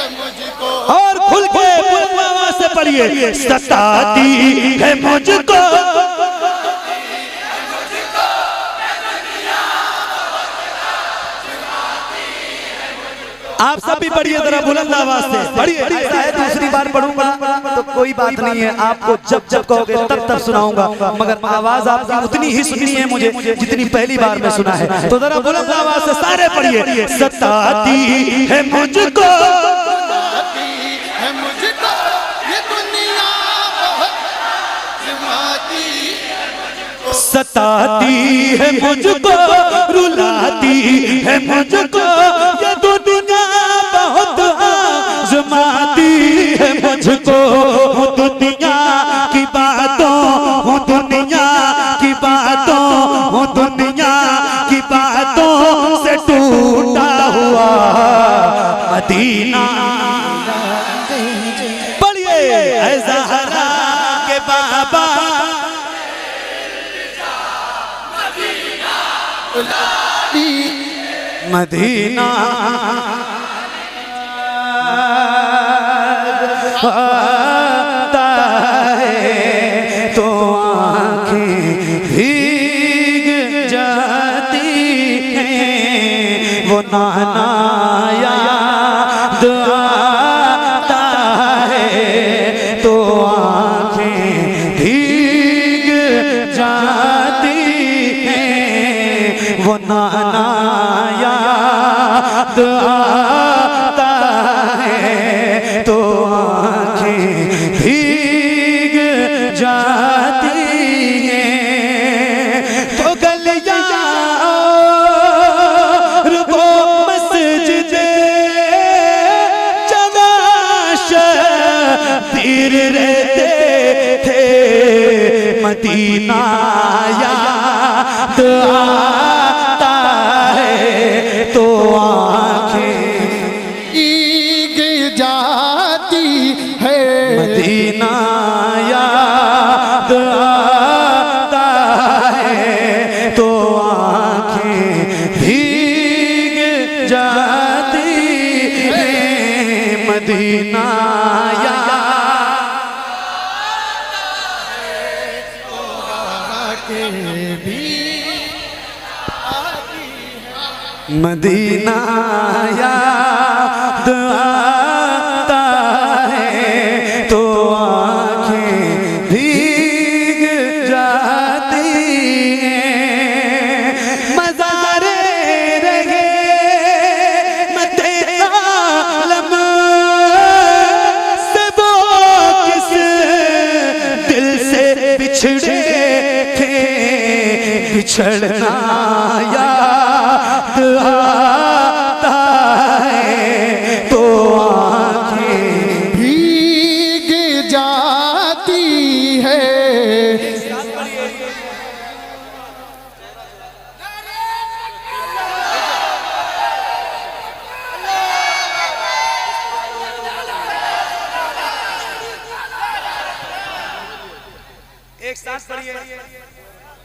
है मुझको। और खुल के बुलंद आवाज से पढ़िए, सताती है मुझको। आप सब भी पढ़िए जरा बुलंद आवाज से पढ़िए। ऐसा है दूसरी बार पढ़ूंगा तो कोई बात नहीं है, आपको जब जब कहोगे तब तब सुनाऊंगा, मगर आवाज आपकी उतनी ही सुननी है मुझे जितनी पहली बार में सुना है। तो जरा बुलंद आवाज से सारे पढ़िए, सताती है मुझको, है मुझको ये दुनिया बहुत जमाती है। सताती है मुझको, रुलाती है मुझको, ये दुनिया बहुत आज़माती है मुझको। हूँ दुनिया की बातों, हूँ दुनिया की बातों, हूँ दुनिया की बातों से टूटा हुआ मदीना। पढ़िए, ऐ ज़हरा के बाबा मदीना आता है तो आँखें भीग जाती हैं, वो नाना याद आता है तो आँखें भीग जाती हैं, वो नाना याद आता है तो आँखें भीग जाती हैं। तो गलियां और वो मस्जिदे जवाश तीर रहते थे, मदीना याद आता है तो आँखें भीग जाती है। मदीना याद आता है तो आँखें भीग जाती हैं, मदीना याद के भी मदीना याद आता है तो आँखें भीग जाती हैं। मज़ारे रहे मते आलम से वो किस दिल से बिछड़े थे, बिछड़ना याद आता है तो आँखें भीग जाती है। एक साथ पढ़िए,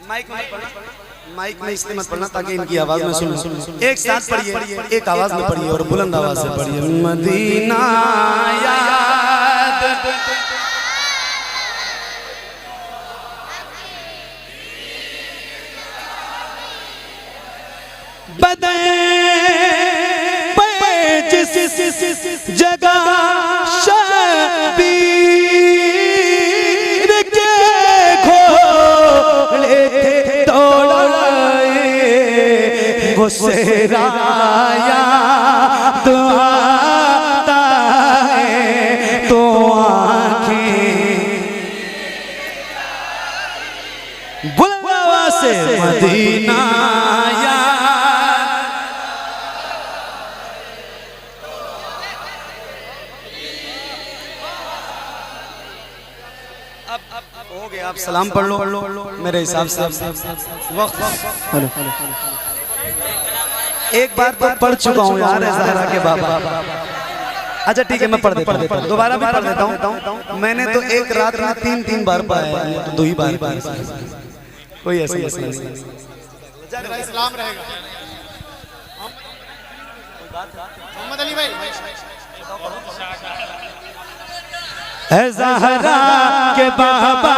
माइक में पढ़ना, माइक में इसलिए मत पढ़ना ताकि इनकी आवाज में सुन। एक साथ पढ़िए, एक आवाज में पढ़िए और बुलंद आवाज से पढ़िए। मदीना याद बदन पे जिस जगह शबीर के घोड़े थे दौड़ाए, वो सेहरा याद आता है तो आँखें बुलंद आवाज से मदीना हो गया। आप सलाम पढ़ लो मेरे हिसाब से। वक्त एक बार तो पढ़ चुका हूँ यार ज़हरा के बाबा। अच्छा ठीक है, मैं पढ़ देता हूँ, दोबारा भी पढ़ देता हूँ। मैंने तो एक रात में 3-3 बार पढ़ा है, तो 2 ही बार कोई ऐसा मसला नहीं। इस्लाम रहेगा। मोहम्मद अली भाई ऐ ज़हरा के बाबा,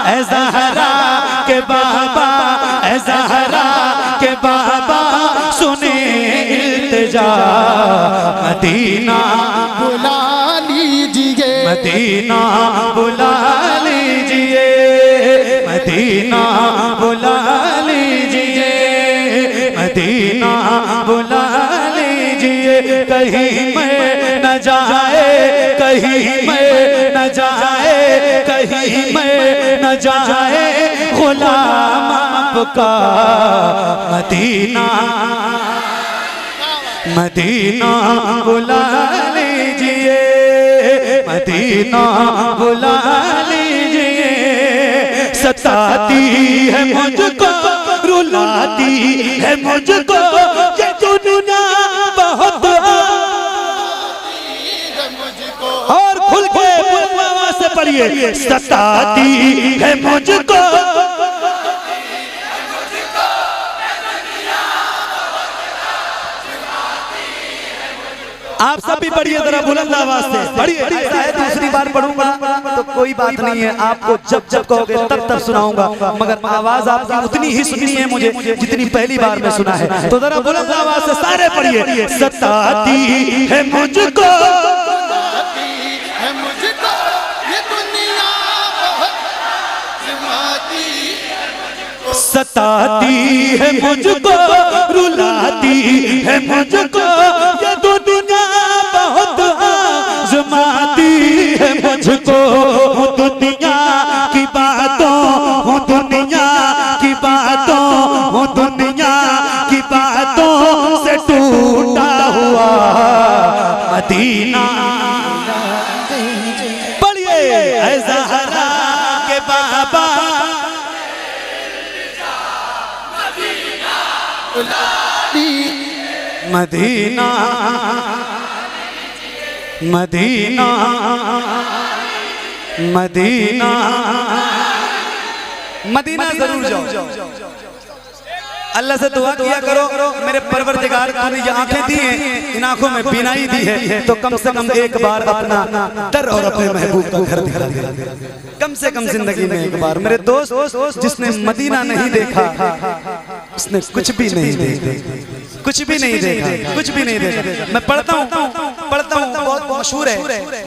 ऐ ज़हरा के बाबा, ऐ ज़हरा के बाबा सुने इल्तिजा, मदीना बुला लीजिए, मदीना बुला लीजिए, मदीना बुला लीजिए, मदीना बुला लीजिए। कहीं मैं न जाए, कहीं मैं न जाए, कहीं मैं न जाए गुलाम आपका, मदीना मदीना बुला लीजिए, मदीना बुला लीजिए। सताती है मुझको, रुलाती है मुझको ये दुनिया बहुत, और खुल के आवाज से पढ़िए, सताती है मुझको, आप सब भी पढ़िए जरा बुलंद आवाज से पढ़िए। दूसरी बार पढ़ूंगा तो कोई बात नहीं है, आपको जब जब कहोगे तब तब सुनाऊंगा, मगर आवाज आपकी उतनी ही सुननी है मुझे जितनी पहली बार में सुना है। तो जरा बुलंद आवाज से सारे पढ़िए, सताती है मुझको, है मुझको ये दुनिया बहुत ज़िमाती, सताती है मुझको, रुलाती है मुझको ये दुनिया बहुत, आज़माती है मुझको। हूँ दुनिया की बातों, हूँ दुनिया की बातों, हूँ दुनिया की बातों से टूटा हुआ मदीना। पढ़िए, ऐ ज़हरा के बाबा, मदीना मदीना मदीना मदीना जरूर जाओ। अल्लाह से दुआ किया करो, मेरे परवरदिगार तूने ये आंखें दी हैं, इन आंखों में बीनाई दी है, तो कम से कम एक बार अपना दर और अपने महबूब का घर दिखा दे, कम से कम जिंदगी में एक बार। मेरे दोस्त, जिसने मदीना नहीं देखा उसने कुछ भी नहीं देखा, कुछ भी नहीं देखा, कुछ भी नहीं देखा। मैं पढ़ता हूँ, बहुत मशहूर है,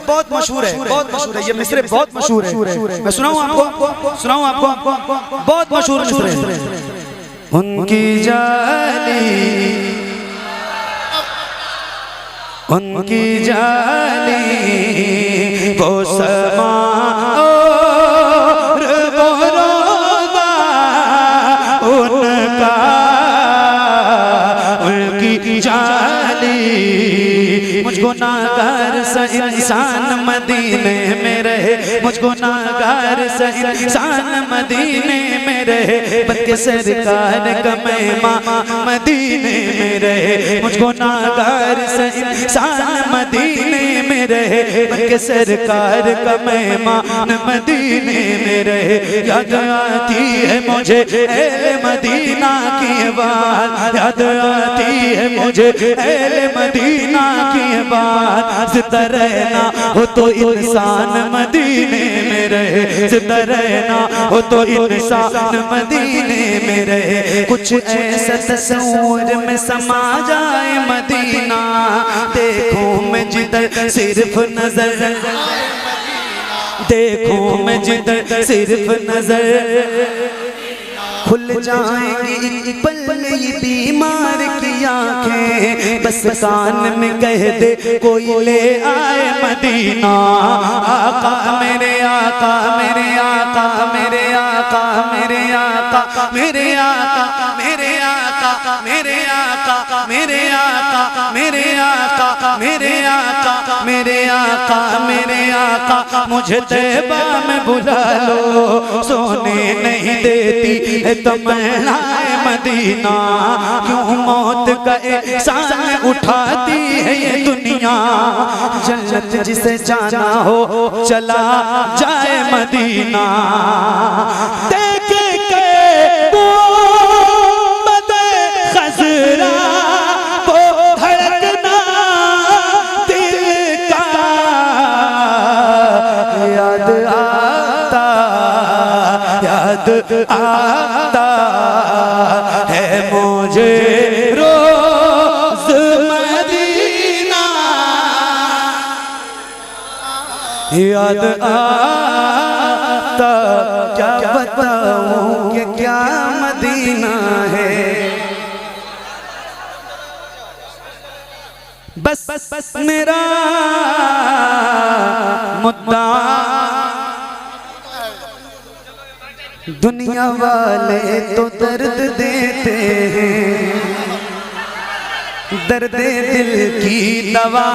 बहुत मशहूर है, बहुत मशहूर है, ये मिसरे बहुत मशहूर है। मैं सुनाऊँ आपको, सुनाऊँ आपको, बहुत मशहूर मिसरे। उनकी जाली, उनकी जाली वो समा और वो रोज़ा उनका, उनकी जाली मुझको नागार से इंसान मदीने में रहे, मुझको नागार से इंसान मदीने में रहे, बल्कि सरकार का मेहमान मदीने में रहे, मुझको नागार से इंसान मदीने में रहे, बल्कि सरकार का मेहमान मदीने में रहे। याद आती है मुझे अहले मदीना की बात, याद आती है मुझे अहले मदीना की बात। जिंदा रहना हो तो इंसान मदीने में रहे, जिंदा रहना हो तो इंसान मदीने में रहे। कुछ ऐसा तस्वीर में समा जाए मदीना, देखो मैं जिधर सिर्फ नजर, देखो मैं जिधर सिर्फ नजर, खुल जाएंगी एक पल में ये बीमार की आंखें, बस कान में कह दे कोई ले आए मदीना। आका मेरे आका, मेरे आका, मेरे आका, मेरे आका, मेरे आका, मेरे आका, मेरे आका, मेरे आका, मेरे आका, मेरे आका, मेरे आका, मेरे आका, मुझे तैबा में बुला लो, सोने नहीं देती है तमन्ना मदीना, क्यों मौत का एहसान उठाती है ये दुनिया। जन्नत जिसे जाना हो चला जाए मदीना, देखे के वो बदे खजरा वो धड़कना दिल का, याद आता है मुझे रोज मदीना, याद आता क्या बताऊं कि क्या मदीना है। बस बस मेरा मुद्दा दुनिया वाले तो दर्द देते हैं, दर्द दिल की दवा।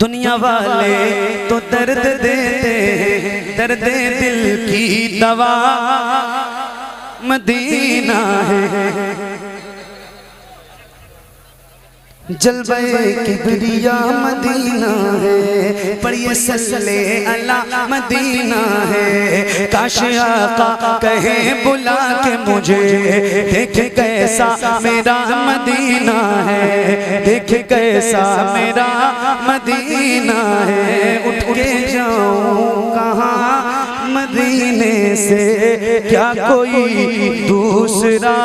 दुनिया वाले तो दर्द देते हैं, दर्द दिल की दवा मदीना है। जलवे किबरिया मदीना है, पढ़िए सल्ले अला मदीना है। काश आका कहे बुला के मुझे, देखे कैसा मेरा मदीना है, देखे कैसा मेरा मदीना है। उठ के जाऊं कहाँ मदीने से, क्या कोई दूसरा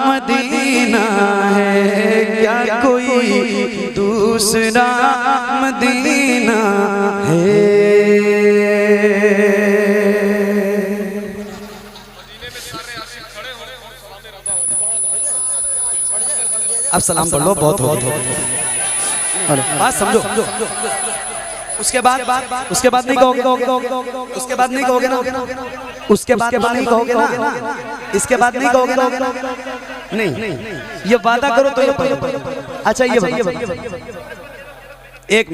मदीना है, क्या कोई दूसरा मदीना है। अब सलाम पढ़ लो, बहुत हो बात समझो। उसके बाद नहीं कहोगे, उसके बाद नहीं कहोगे ना, उसके बाद नहीं कहोगे ना, इसके बाद नहीं कहोगे ना, नहीं ये वादा करो तो ये। अच्छा ये एक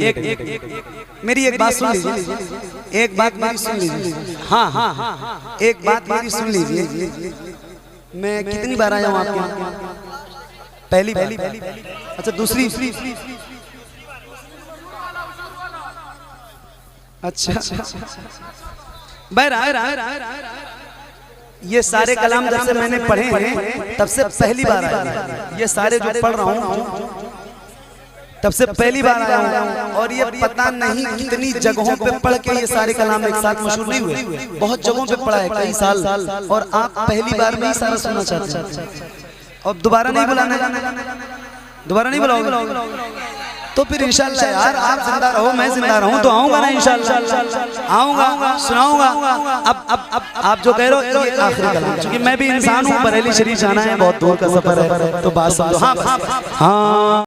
मेरी एक बात सुन लीजिए, एक बात मेरी सुन लीजिए। हाँ एक बात मेरी सुन लीजिए। मैं कितनी बार आया हूँ आपके यहाँ? पहली बार। अच्छा दूसरी? अच्छा ये सारे कलाम जब से मैंने पढ़े हैं तब से पहली बार आया। ये सारे जो पढ़ रहा हूँ तब से पहली बार आया हूँ। और ये पता नहीं कितनी जगहों पे पढ़ के ये सारे कलाम एक साथ मशहूर नहीं हुए, बहुत जगहों पे पढ़ा है कई साल। और आप पहली बार में ही सारा सुनना चाहते हैं और दोबारा नहीं बुलाना, दोबारा नहीं बुलाओगे तो फिर इंशाल्लाह यार आप जिंदा रहो, मैं जिंदा रहूं तो आऊंगा ना, इंशाल्लाह आऊंगा, सुनाऊंगा। अब आप जो कह रहे हो ये आखिरी कलाम, क्योंकि मैं भी इंसान हूं, बरेली शरीफ जाना है, बहुत दूर का सफर है, तो बात समझो। हाँ